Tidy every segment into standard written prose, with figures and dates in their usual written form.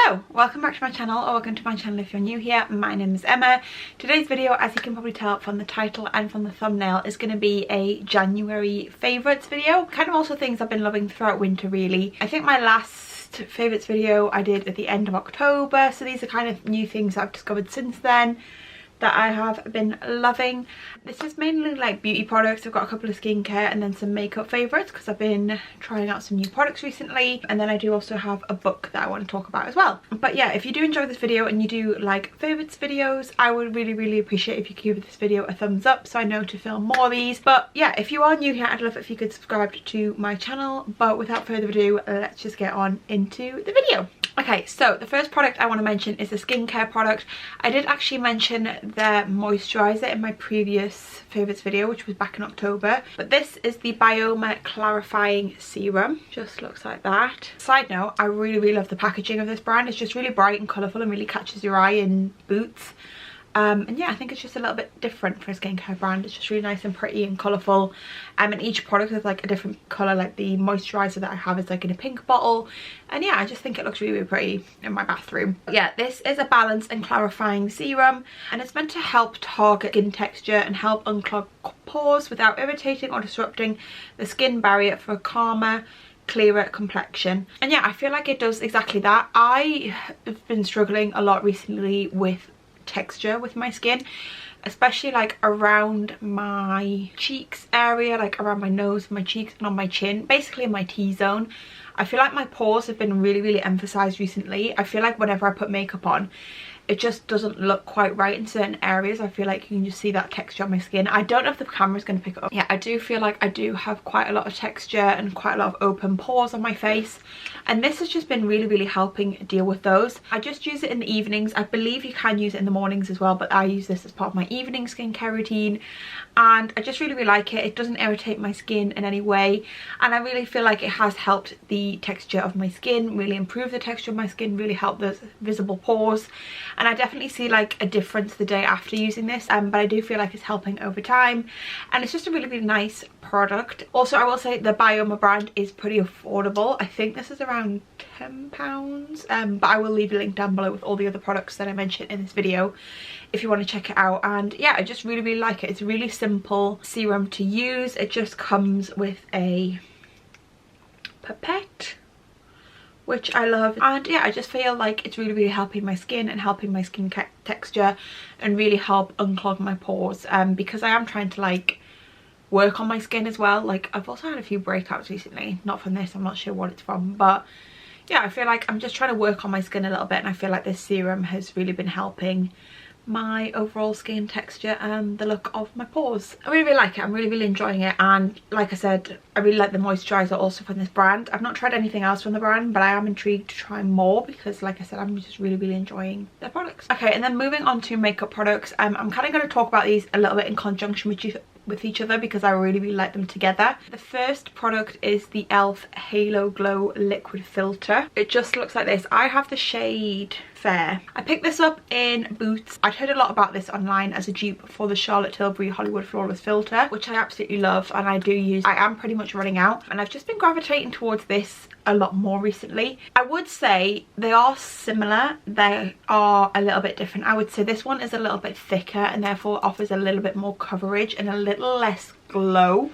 Hello, welcome back to my channel, or welcome to my channel if you're new here. My name is Emma. Today's video, as you can probably tell from the title and from the thumbnail, is going to be a January favourites video. Kind of also things I've been loving throughout winter really. I think my last favourites video I did at the end of October, so these are kind of new things I've discovered since then that I have been loving. This is mainly like beauty products. I've got a couple of skincare and then some makeup favourites because I've been trying out some new products recently, and then I do also have a book that I want to talk about as well. But yeah, if you do enjoy this video and you do like favourites videos, I would really appreciate if you could give this video a thumbs up so I know to film more of these. But yeah, if you are new here, I'd love it if you could subscribe to my channel. But without further ado, let's just get on into the video. Okay, so the first product I want to mention is a skincare product. I did actually mention their moisturiser in my previous favourites video, which was back in October. But this is the Bioma Clarifying Serum. Just looks like that. Side note, I really love the packaging of this brand. It's just really bright and colourful and really catches your eye in boots. And yeah, I think it's just a little bit different for a skincare brand. It's just really nice and pretty and colourful. And each product is like a different colour. Like the moisturiser that I have is like in a pink bottle. And yeah, I just think it looks really pretty in my bathroom. But yeah, this is a balanced and clarifying serum, and it's meant to help target skin texture and help unclog pores without irritating or disrupting the skin barrier for a calmer, clearer complexion. And yeah, I feel like it does exactly that. I have been struggling a lot recently with texture with my skin, especially like around my cheeks area, like around my nose, my cheeks and on my chin, basically in my T-zone. I feel like my pores have been really emphasized recently. I feel like whenever I put makeup on, it just doesn't look quite right in certain areas. I feel like you can just see that texture on my skin. I don't know if the camera's going to pick it up. Yeah, I do feel like I do have quite a lot of texture and quite a lot of open pores on my face, and this has just been really helping deal with those. I just use it in the evenings. I believe you can use it in the mornings as well, but I use this as part of my evening skincare routine, and I just really like it. It doesn't irritate my skin in any way, and I really feel like it has helped the texture of my skin, really improve the texture of my skin, really help those visible pores. And I definitely see like a difference the day after using this, but I do feel like it's helping over time, and it's just a really nice product. Also, I will say the Bioma brand is pretty affordable. I think this is around £10, but I will leave a link down below with all the other products that I mentioned in this video if you want to check it out. And yeah, I just really like it. It's a really simple serum to use. It just comes with a pipette, which I love, and yeah, I just feel like it's really helping my skin and helping my skin texture and really help unclog my pores, because I am trying to like work on my skin as well. Like I've also had a few breakouts recently, not from this, I'm not sure what it's from, but yeah, I feel like I'm just trying to work on my skin a little bit, and I feel like this serum has really been helping my overall skin texture and the look of my pores. I really like it. I'm really enjoying it, and like I said, I really like the moisturiser also from this brand. I've not tried anything else from the brand, but I am intrigued to try more because like I said, I'm just really enjoying their products. Okay, and then moving on to makeup products, I'm kind of going to talk about these a little bit in conjunction with each other because I really like them together. The first product is the e.l.f. Halo Glow Liquid Filter. It just looks like this. I have the shade Fair. I picked this up in Boots. I'd heard a lot about this online as a dupe for the Charlotte Tilbury Hollywood Flawless Filter, which I absolutely love and I do use. I am pretty much running out, and I've just been gravitating towards this a lot more recently. I would say they are similar, they are a little bit different. I would say this one is a little bit thicker and therefore offers a little bit more coverage and a little less glow.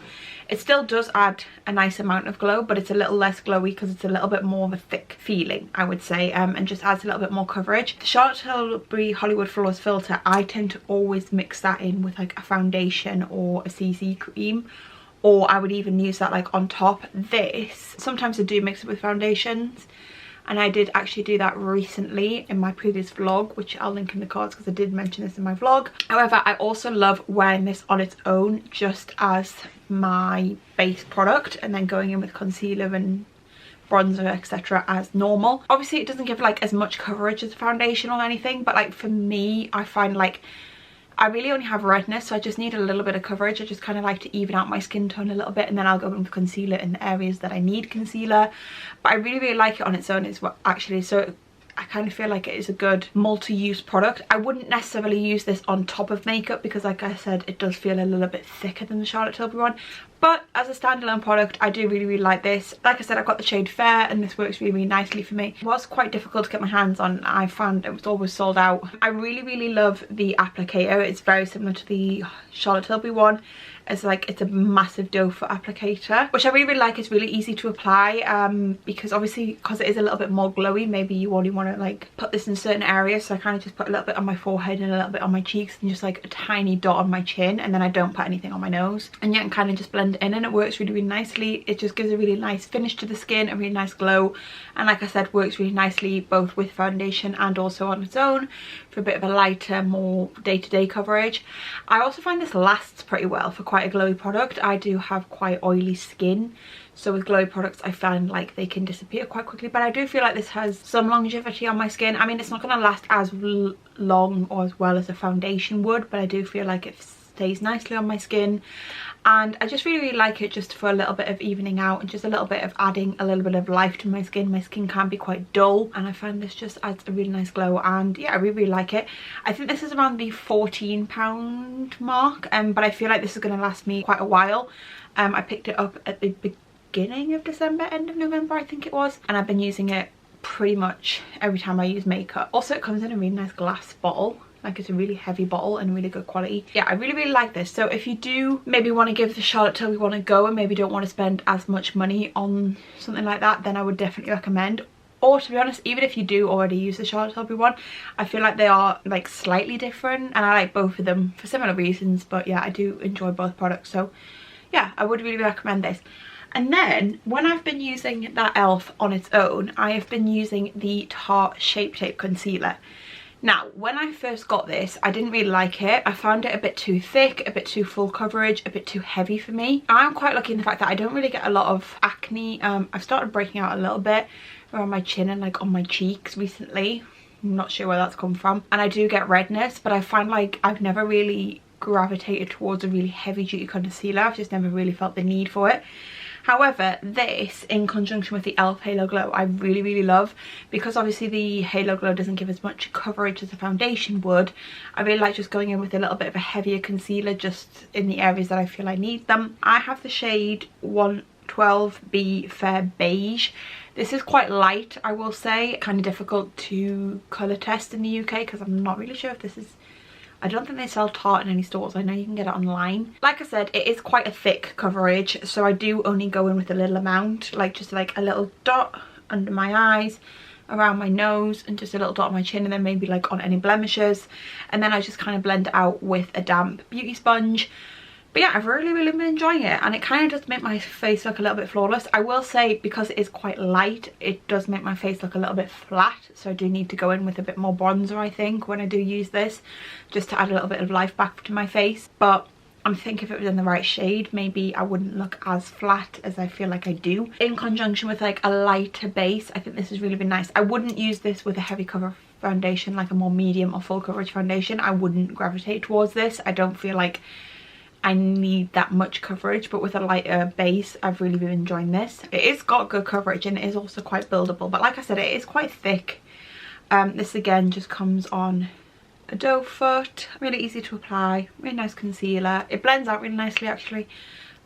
It still does add a nice amount of glow, but it's a little less glowy because it's a little bit more of a thick feeling, I would say, and just adds a little bit more coverage. The Charlotte Tilbury Hollywood Flawless Filter, I tend to always mix that in with like a foundation or a CC cream, or I would even use that like on top. This, sometimes I do mix it with foundations, and I did actually do that recently in my previous vlog, which I'll link in the cards because I did mention this in my vlog. However, I also love wearing this on its own just as my base product, and then going in with concealer and bronzer etc as normal. Obviously it doesn't give like as much coverage as a foundation or anything, but like for me, I find like I really only have redness, so I just need a little bit of coverage. I just kind of like to even out my skin tone a little bit, and then I'll go in with concealer in the areas that I need concealer. But I really like it on its own as well, actually. So I kind of feel like it is a good multi-use product. I wouldn't necessarily use this on top of makeup because like I said, it does feel a little bit thicker than the Charlotte Tilbury one, But as a standalone product, I do really like this. Like I said, I've got the shade Fair and this works really nicely for me. It was quite difficult to get my hands on. I found it was always sold out. I really love the applicator. It's very similar to the Charlotte Tilbury one. It's a massive doe foot applicator, which I really like. It's really easy to apply because obviously, because it is a little bit more glowy, maybe you only want to like put this in certain areas. So I kind of just put a little bit on my forehead and a little bit on my cheeks and just like a tiny dot on my chin, and then I don't put anything on my nose, and you can kind of just blend it in, and it works really nicely. It just gives a really nice finish to the skin, a really nice glow, and like I said, works really nicely both with foundation and also on its own for a bit of a lighter, more day-to-day coverage. I also find this lasts pretty well for quite a glowy product. I do have quite oily skin, so with glowy products I find like they can disappear quite quickly, but I do feel like this has some longevity on my skin. I mean, it's not going to last as long or as well as a foundation would, but I do feel like it stays nicely on my skin, and I just really like it just for a little bit of evening out and just a little bit of adding a little bit of life to my skin. My skin can be quite dull, and I find this just adds a really nice glow, and yeah, I really like it. I think this is around the £14 mark, but I feel like this is going to last me quite a while. I picked it up at the beginning of December, end of November I think it was, and I've been using it pretty much every time I use makeup. Also, it comes in a really nice glass bottle. Like, it's a really heavy bottle and really good quality. Yeah, I really like this. So if you do maybe want to give the Charlotte Tilbury one a go and maybe don't want to spend as much money on something like that, then I would definitely recommend. Or to be honest, even if you do already use the Charlotte Tilbury one, I feel like they are like slightly different, and I like both of them for similar reasons. But yeah, I do enjoy both products. So yeah, I would really recommend this. And then when I've been using that e.l.f. on its own, I have been using the Tarte Shape Tape Concealer. Now, when I first got this, I didn't really like it. I found it a bit too thick, a bit too full coverage, a bit too heavy for me. I'm quite lucky in the fact that I don't really get a lot of acne. I've started breaking out a little bit around my chin and like on my cheeks recently. I'm not sure where that's come from. And I do get redness, but I find like I've never really gravitated towards a really heavy duty concealer. I've just never really felt the need for it. However, this in conjunction with the e.l.f. Halo Glow I really love, because obviously the Halo Glow doesn't give as much coverage as a foundation would. I really like just going in with a little bit of a heavier concealer just in the areas that I feel I need them. I have the shade 112B Fair Beige. This is quite light, I will say. Kind of difficult to colour test in the UK because I'm not really sure if this is... I don't think they sell Tarte in any stores. I know you can get it online. Like I said, it is quite a thick coverage, so I do only go in with a little amount, like just like a little dot under my eyes, around my nose, and just a little dot on my chin, and then maybe like on any blemishes, and then I just kind of blend it out with a damp beauty sponge. But yeah, I've really been enjoying it, and it kind of does make my face look a little bit flawless. I will say, because it is quite light, it does make my face look a little bit flat, so I do need to go in with a bit more bronzer, I think, when I do use this, just to add a little bit of life back to my face. But I'm thinking if it was in the right shade, maybe I wouldn't look as flat as I feel like I do. In conjunction with like a lighter base, I think this has really been nice. I wouldn't use this with a heavy cover foundation, like a more medium or full coverage foundation. I wouldn't gravitate towards this. I don't feel like I need that much coverage, but with a lighter base I've really been enjoying this. It is got good coverage and it is also quite buildable, but like I said, it is quite thick. This again just comes on a doe foot, really easy to apply, really nice concealer. It blends out really nicely actually.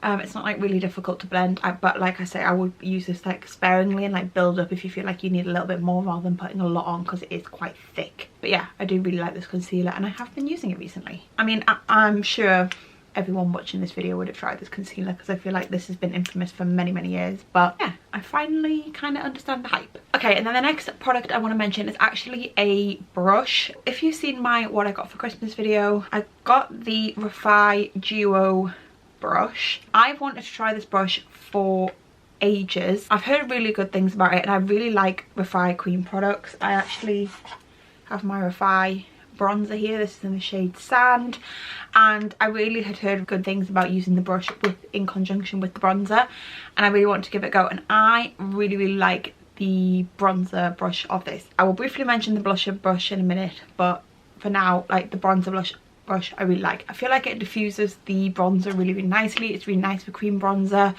It's not like really difficult to blend, but like I say, I would use this like sparingly and like build up if you feel like you need a little bit more rather than putting a lot on, because it is quite thick. But yeah, I do really like this concealer and I have been using it recently. I mean, I'm sure everyone watching this video would have tried this concealer, because I feel like this has been infamous for many years, but yeah, I finally kind of understand the hype. Okay, and then the next product I want to mention is actually a brush. If you've seen my what I got for Christmas video, I got the Refi Duo brush. I've wanted to try this brush for ages. I've heard really good things about it, and I really like Refi cream products. I actually have my Refi bronzer here. This is in the shade Sand, and I really had heard good things about using the brush in conjunction with the bronzer, and I really want to give it a go, and I really like the bronzer brush of this. I will briefly mention the blusher brush in a minute, but for now, like, the bronzer brush I really like. I feel like it diffuses the bronzer really nicely. It's really nice for cream bronzer.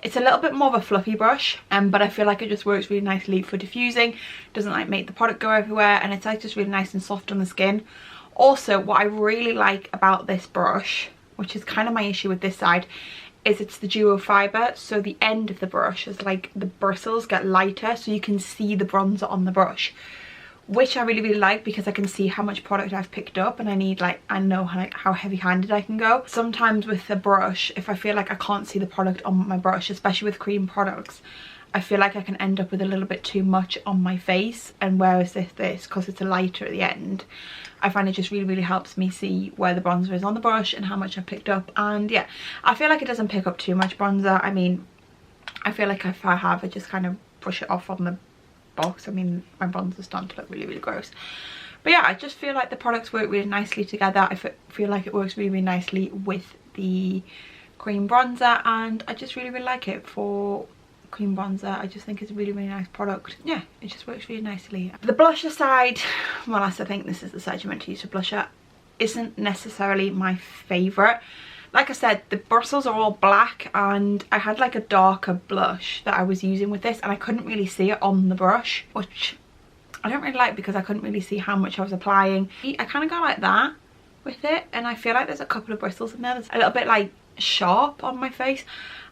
It's a little bit more of a fluffy brush, but I feel like it just works really nicely for diffusing. Doesn't like make the product go everywhere, and it's like just really nice and soft on the skin. Also, what I really like about this brush, which is kind of my issue with this side, is it's the duo fibre, so the end of the brush is like the bristles get lighter, so you can see the bronzer on the brush, which I really like because I can see how much product I've picked up, and I know how heavy-handed I can go. Sometimes with the brush, if I feel like I can't see the product on my brush, especially with cream products, I feel like I can end up with a little bit too much on my face, and whereas this because it's a lighter at the end, I find it just really helps me see where the bronzer is on the brush and how much I've picked up. And yeah, I feel like it doesn't pick up too much bronzer. I mean, I feel like if I have, I just kind of brush it off on the box. I mean, my bronzer's starting to look really gross. But yeah, I just feel like the products work really nicely together. I feel like it works really nicely with the cream bronzer, and I just really like it for cream bronzer. I just think it's a really nice product. Yeah, it just works really nicely. The blusher side, well, I think this is the side you're meant to use for blusher, isn't necessarily my favourite. Like I said, the bristles are all black, and I had like a darker blush that I was using with this, and I couldn't really see it on the brush, which I don't really like because I couldn't really see how much I was applying. I kind of go like that with it, and I feel like there's a couple of bristles in there that's a little bit like sharp on my face.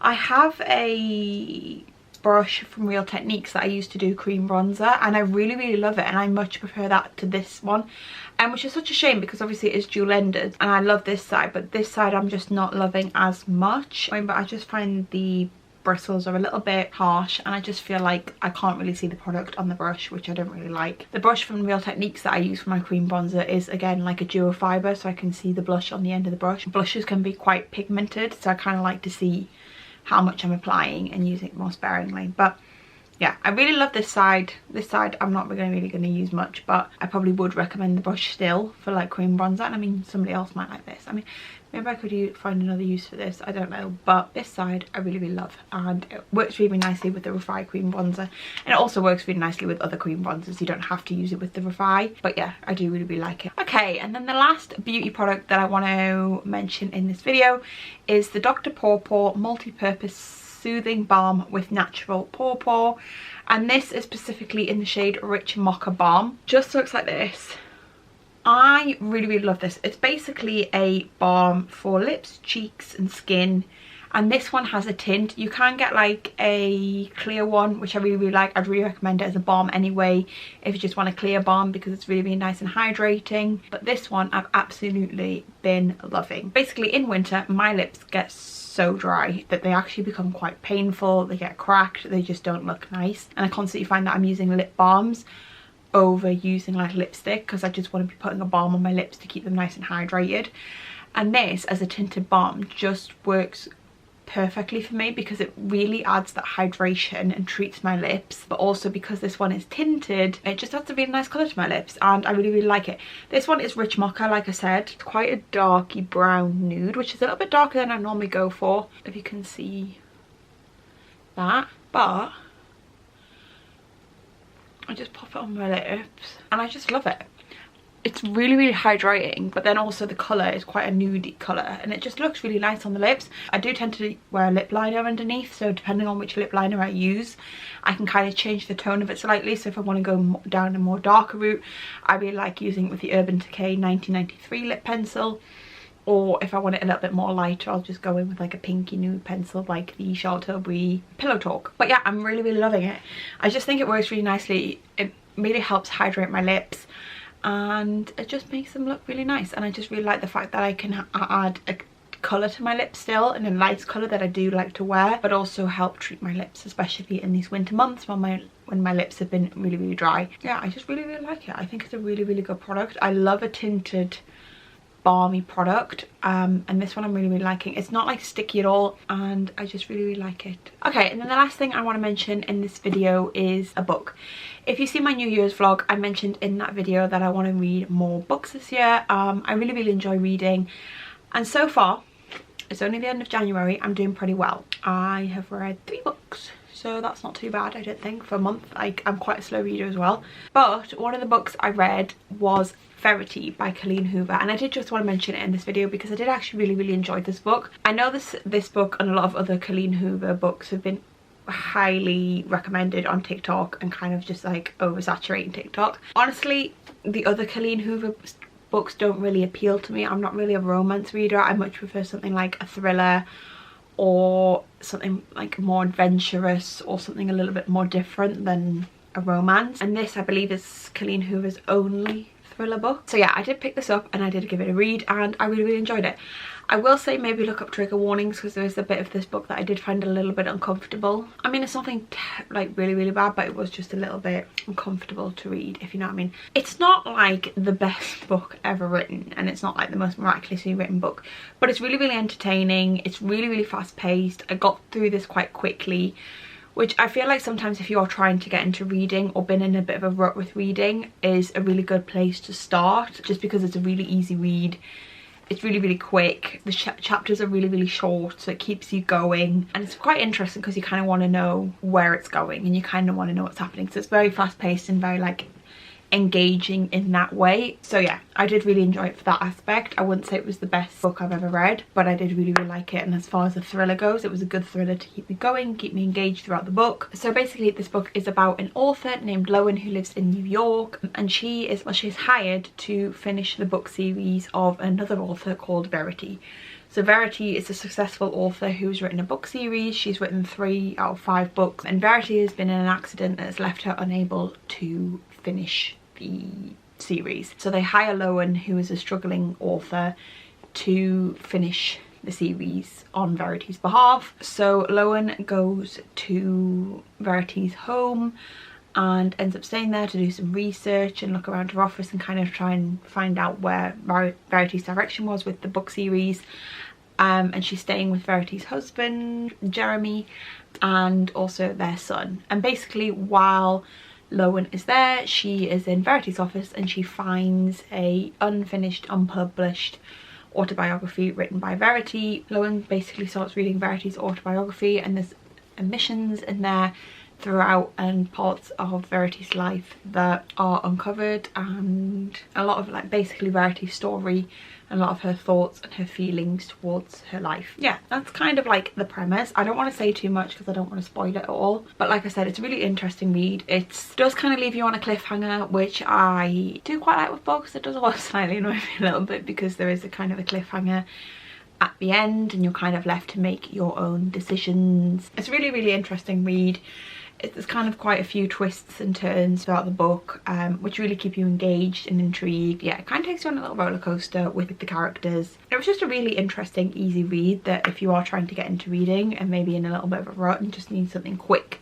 I have a brush from Real Techniques that I used to do cream bronzer, and I really love it, and I much prefer that to this one, and which is such a shame because obviously it's dual ended and I love this side, but this side I'm just not loving as much. But I just find the bristles are a little bit harsh, and I just feel like I can't really see the product on the brush, which I don't really like. The brush from Real Techniques that I use for my cream bronzer is again like a duo fibre, so I can see the blush on the end of the brush. Blushes can be quite pigmented, so I kind of like to see how much I'm applying and using it more sparingly. But yeah, I really love this side. This side I'm not really going to use much, but I probably would recommend the brush still for like cream bronzer. And I mean, somebody else might like this. I mean, maybe I could find another use for this, I don't know. But this side I really love, and it works really nicely with the Refi cream bronzer, and it also works really nicely with other cream bronzers. You don't have to use it with the Refi, but yeah, I do really like it. Okay, and then the last beauty product that I want to mention in this video is the Dr. Pawpaw Multi-Purpose Soothing Balm with Natural Pawpaw, and this is specifically in the shade Rich Mocha Balm. Just looks like this. I really love this. It's basically a balm for lips, cheeks and skin, and this one has a tint. You can get like a clear one, which I really like. I'd really recommend it as a balm anyway if you just want a clear balm, because it's really nice and hydrating. But this one I've absolutely been loving. Basically in winter my lips get so dry that they actually become quite painful. They get cracked, they just don't look nice, and I constantly find that I'm using lip balms over using like lipstick because I just want to be putting a balm on my lips to keep them nice and hydrated. And this as a tinted balm just works perfectly for me because it really adds that hydration and treats my lips, but also because this one is tinted, it just adds a really nice colour to my lips, and I really like it. This one is Rich Mocha, like I said. It's quite a darky brown nude, which is a little bit darker than I normally go for, if you can see that. But I just pop it on my lips and I just love it. It's really hydrating, but then also the colour is quite a nudie colour, and it just looks really nice on the lips. I do tend to wear a lip liner underneath, so depending on which lip liner I use, I can kind of change the tone of it slightly. So if I want to go down a more darker route, I really like using it with the Urban Decay 1993 lip pencil. Or if I want it a little bit more lighter, I'll just go in with like a pinky nude pencil like the Charlotte Tilbury Pillow Talk. But yeah, I'm really loving it. I just think it works really nicely. It really helps hydrate my lips, and it just makes them look really nice. And I just really like the fact that I can add a colour to my lips still, and a nice colour that I do like to wear, but also help treat my lips, especially in these winter months when my lips have been really dry. Yeah, I just really like it. I think it's a really good product. I love a tinted balmy product, and this one I'm really liking. It's not like sticky at all, and I just really like it. Okay, and then the last thing I want to mention in this video is a book. If you see my New Year's vlog, I mentioned in that video that I want to read more books this year. I really enjoy reading, and so far, it's only the end of January, I'm doing pretty well. I have read 3 books, so that's not too bad, I don't think, for a month. I'm quite a slow reader as well. But one of the books I read was Verity by Colleen Hoover, and I did just want to mention it in this video because I did actually really enjoy this book. I know this book and a lot of other Colleen Hoover books have been highly recommended on TikTok and kind of just like oversaturating TikTok. Honestly, the other Colleen Hoover books don't really appeal to me. I'm not really a romance reader. I much prefer something like a thriller or something like more adventurous or something a little bit more different than a romance. And this, I believe, is Colleen Hoover's only thriller book. So yeah, I did pick this up and I did give it a read and I really enjoyed it. I will say maybe look up trigger warnings because there is a bit of this book that I did find a little bit uncomfortable. I mean, it's nothing like really bad, but it was just a little bit uncomfortable to read, if you know what I mean. It's not like the best book ever written, and it's not like the most miraculously written book, but it's really entertaining. It's really fast paced. I got through this quite quickly, which I feel like sometimes if you're trying to get into reading or been in a bit of a rut with reading is a really good place to start, just because it's a really easy read. It's really quick. The chapters are really short, so it keeps you going, and it's quite interesting because you kind of want to know where it's going and you kind of want to know what's happening. So it's very fast paced and very like engaging in that way. So yeah, I did really enjoy it for that aspect. I wouldn't say it was the best book I've ever read, but I did really like it, and as far as the thriller goes, it was a good thriller to keep me going, keep me engaged throughout the book. So basically this book is about an author named Lowen who lives in New York, and she's hired to finish the book series of another author called Verity. So Verity is a successful author who's written a book series. She's written 3 out of 5 books, and Verity has been in an accident that has left her unable to finish the series. So they hire Lowen, who is a struggling author, to finish the series on Verity's behalf. So Lowen goes to Verity's home and ends up staying there to do some research and look around her office and kind of try and find out where Verity's direction was with the book series. And she's staying with Verity's husband, Jeremy, and also their son. And basically while Lowen is there, she is in Verity's office and she finds a unfinished, unpublished autobiography written by Verity. Lowen basically starts reading Verity's autobiography, and there's omissions in there throughout and parts of Verity's life that are uncovered, and a lot of like basically Verity's story and a lot of her thoughts and her feelings towards her life. Yeah, that's kind of like the premise. I don't want to say too much because I don't want to spoil it at all, but like I said, it's a really interesting read. It does kind of leave you on a cliffhanger, which I do quite like with books. It does also slightly annoy me a little bit because there is a kind of a cliffhanger at the end and you're kind of left to make your own decisions. It's a really interesting read. There's kind of quite a few twists and turns throughout the book, which really keep you engaged and intrigued. Yeah, it kind of takes you on a little roller coaster with the characters. It was just a really interesting, easy read that if you are trying to get into reading and maybe in a little bit of a rut and just need something quick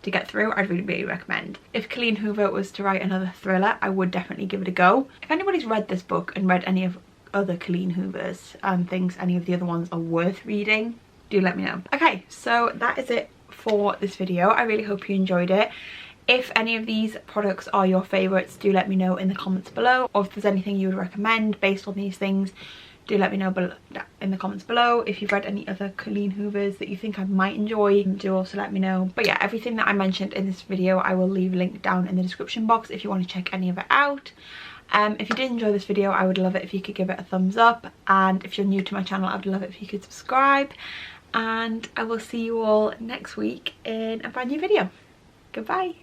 to get through, I'd really recommend. If Colleen Hoover was to write another thriller, I would definitely give it a go. If anybody's read this book and read any of other Colleen Hoovers and thinks any of the other ones are worth reading, do let me know. Okay, so that is it for this video. I really hope you enjoyed it. If any of these products are your favorites, do let me know in the comments below, or if there's anything you would recommend based on these things, do let me know in the comments below. If you've read any other Colleen Hoovers that you think I might enjoy, do also let me know. But yeah, everything that I mentioned in this video I will leave a link down in the description box if you want to check any of it out. If you did enjoy this video, I would love it if you could give it a thumbs up, and if you're new to my channel, I would love it if you could subscribe. And I will see you all next week in a brand new video. Goodbye.